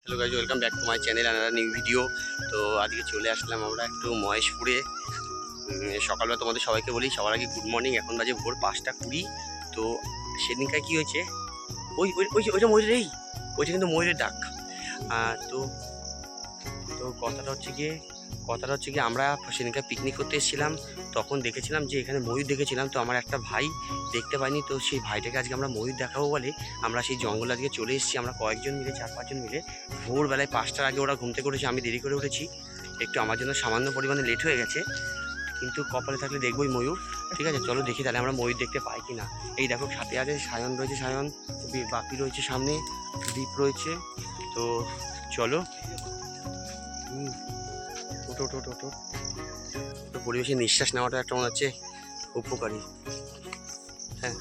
Hello guys, welcome back to my channel another new video. তো আজকে চলে আসলাম আমরা একটু মহেশপুরে। সকালবেলা তোমাদের সবাইকে বলি সবার আগে গুড মর্নিং। এখন বাজে ভোর 5:20। তো সেদিনকার কী হয়েছে, ওই ওই ওই যে ওইটা ময়ূরের, ওইটা কিন্তু ময়ূরের ডাক। তো তো কথাটা হচ্ছে গিয়ে আমরা সেদিনকার পিকনিক করতে এসেছিলাম, তখন দেখেছিলাম যে এখানে ময়ূর দেখেছিলাম। তো আমার একটা ভাই দেখতে পাইনি, তো সেই ভাইটাকে আজকে আমরা ময়ূর দেখাবো বলে আমরা সেই জঙ্গলে আজকে চলে এসেছি। আমরা কয়েকজন মিলে, 4-5 জন মিলে ভোরবেলায় 5টার আগে ওরা ঘুম থেকে উঠেছে, আমি দেরি করে উঠেছি একটু, আমার জন্য সামান্য পরিমাণে লেট হয়ে গেছে, কিন্তু কপালে থাকলে দেখবোই ময়ূর। ঠিক আছে, চলো দেখি তাহলে আমরা ময়ূর দেখতে পাই কি না। এই দেখো সাথে আছে সায়ন রয়েছে, সায়ন বাপি রয়েছে, সামনে দ্বীপ রয়েছে। তো চলো। ওটো ওটো ওটো ওটো। তো পরিবেশে নিঃশ্বাস নেওয়াটা একটা মনে হচ্ছে উপকারী। হ্যাঁ,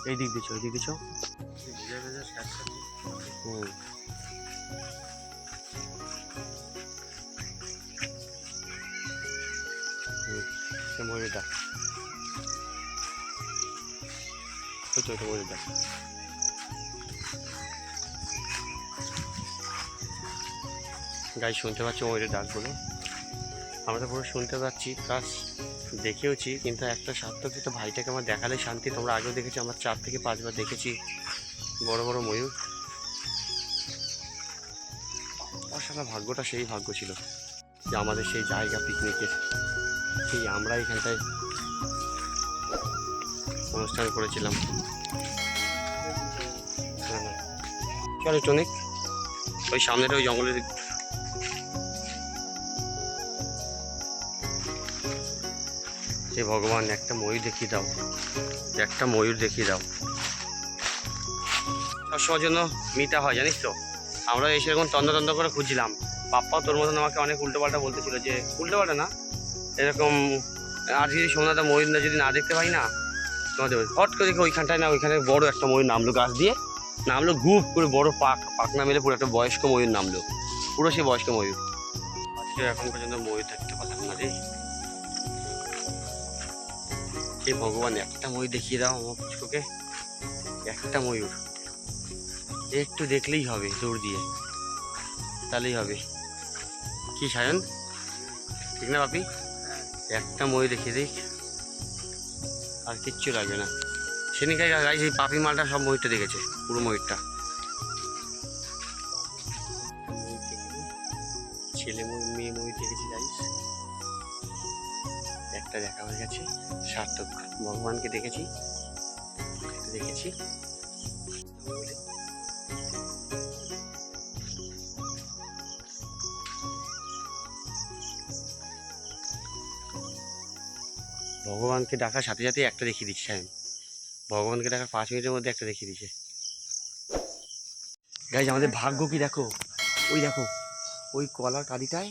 এই দিক দিচ্ছ, ময়ূরের ডাক, ময়ূরের ডাক। গাই শুনতে পাচ্ছি ময়ূরের ডাকগুলো, আমরা তো পুরো শুনতে পাচ্ছি প্লাস দেখেওছি, কিন্তু একটা সার্থকতা ভাইটাকে আমার দেখালে শান্তি। তোমরা আগেও দেখেছি, আমরা 4 থেকে 5 বার দেখেছি বড় বড় ময়ূর। আসলে ভাগ্যটা সেই ভাগ্য ছিল যে আমাদের সেই জায়গা পিকনিকের, সেই আমরা এখানটায় অনুষ্ঠান করেছিলাম। চলো টনিক, ওই সামনেটা ওই জঙ্গলের। হে ভগবান, একটা ময়ূর দেখিয়ে দাও, একটা ময়ূর দেখিয়ে দাও। সবসময়ের জন্য মিটা হয়, জানিস তো। আমরা এসে এরকম তন্দ্র করে খুঁজছিলাম। বাপ্পাও তোর মতন আমাকে অনেক উল্টোপাল্টা বলতেছিল, যে উল্টোপাল্টা না, এরকম আর যদি সোমনাথা ময়ূর না যদি না দেখতে পাই না, তোমাদের হট করে দেখে ওইখানটায় না, ওইখানে বড় একটা ময়ূর নামলো, গাছ দিয়ে নামলো, গুপ করে বড় পাখনা মেলে পুরো একটা বয়স্ক ময়ূর নামলো, পুরো সে বয়স্ক ময়ূর। আজকে এখন পর্যন্ত ময়ূর দেখতে পেলাম না রে। হে ভগবান, একটা ময়ূর দেখিয়ে দাও আমার পুচকোকে, একটা ময়ূর একটু দেখলেই হবে, দৌড় দিয়ে তাহলেই হবে। কি সায়ন, ঠিক না বাপি? একটা ময়ূর দেখিয়ে দিক, আর কিচ্ছু লাগবে না। সেদিনকে গাইজ এই পাপি মালটা সব ময়ূরটা দেখেছে, পুরো ময়ূরটা। ছেলে ময়ূর, মেয়ে ময়ূর দেখেছি গাইজ, একটা দেখা হয়ে গেছে, সার্থক। ভগবানকে দেখেছি, দেখেছি। ভগবানকে ডাকার সাথে সাথে একটা দেখিয়ে দিচ্ছে, আমি ভগবানকে ডাকার 5 মিনিটের মধ্যে একটা দেখিয়ে দিচ্ছে। গাইজ আমাদের ভাগ্য কি দেখো, ওই দেখো ওই কলার কাঁদিটায়,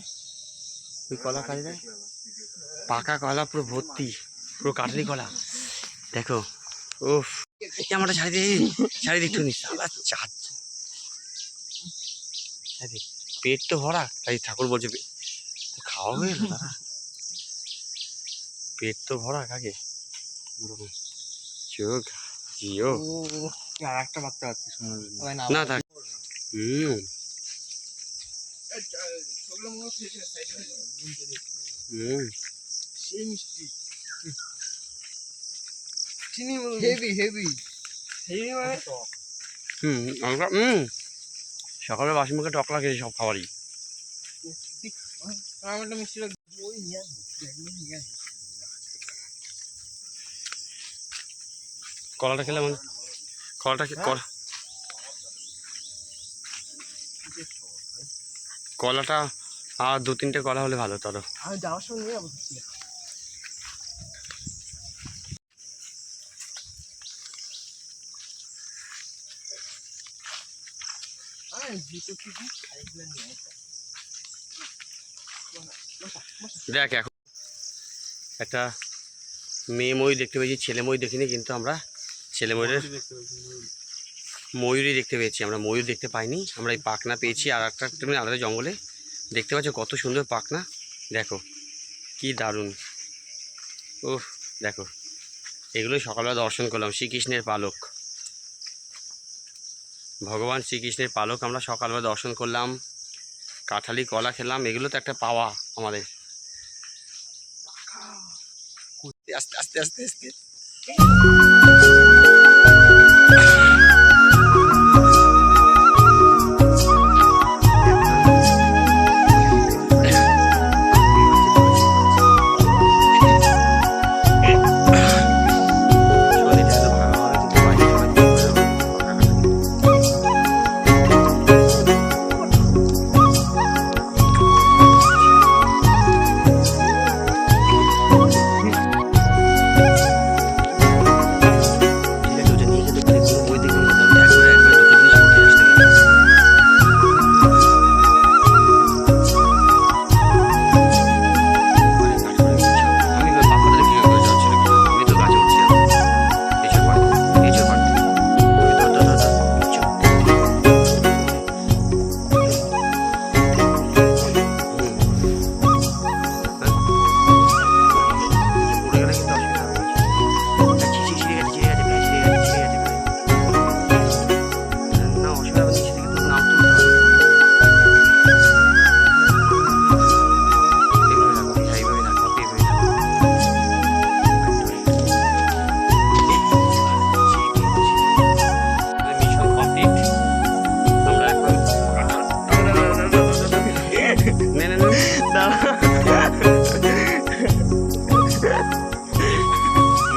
পাকা কলা পুরো ভর্তি, পুরো কাঠালি কলা দেখো। উফ, ক্যামেরাটা ছাড়ি দেখছো নি, পেট তো ভরা, তাই ঠাকুর বলছে খাওয়া হয়ে গেল দাদা, পেট তো ভরা কাকে চোখ জিও আর একটা বাচ্চা আছে না থাক। সকালে বাসি মুখে টক লাগে সব খাবারই। কলাটা খেলে মানে কলাটা আর 2-3টে কলা হলে ভালো। তোর আমি যাওয়ার সময় নিয়ে যাবো। দেখ এখন একটা মেয়ে ময়ূর দেখতে পেয়েছি, ছেলে ময়ূর দেখিনি, কিন্তু আমরা ছেলে ময়ূরই দেখতে পেয়েছি, আমরা ময়ূর দেখতে পাইনি। আমরা এই পাখনা পেয়েছি, আর একটা তুমি আলাদা জঙ্গলে দেখতে পাচ্ছ কত সুন্দর পাখনা, দেখো কি দারুণ। ও দেখো, এগুলোই সকালবেলা দর্শন করলাম, শ্রীকৃষ্ণের পালক। ভগবান শ্রীকৃষ্ণের পালক আমরা সকালবেলা দর্শন করলাম, কাঁঠালি কলা খেলাম, এগুলো তো একটা পাওয়া আমাদের। আস্তে আস্তে আস্তে আস্তে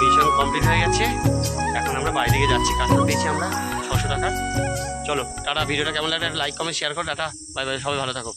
মিশন কমপ্লিট হয়ে গেছে। এখন আমরা বাইরে দিকে যাচ্ছি, কাঁঠাল পেয়েছি আমরা 600 টাকা। চলো টাটা, ভিডিওটা কেমন লাগলো লাইক কমেন্ট শেয়ার করো, টাটা বাই বাই, সবাই ভালো থাকো।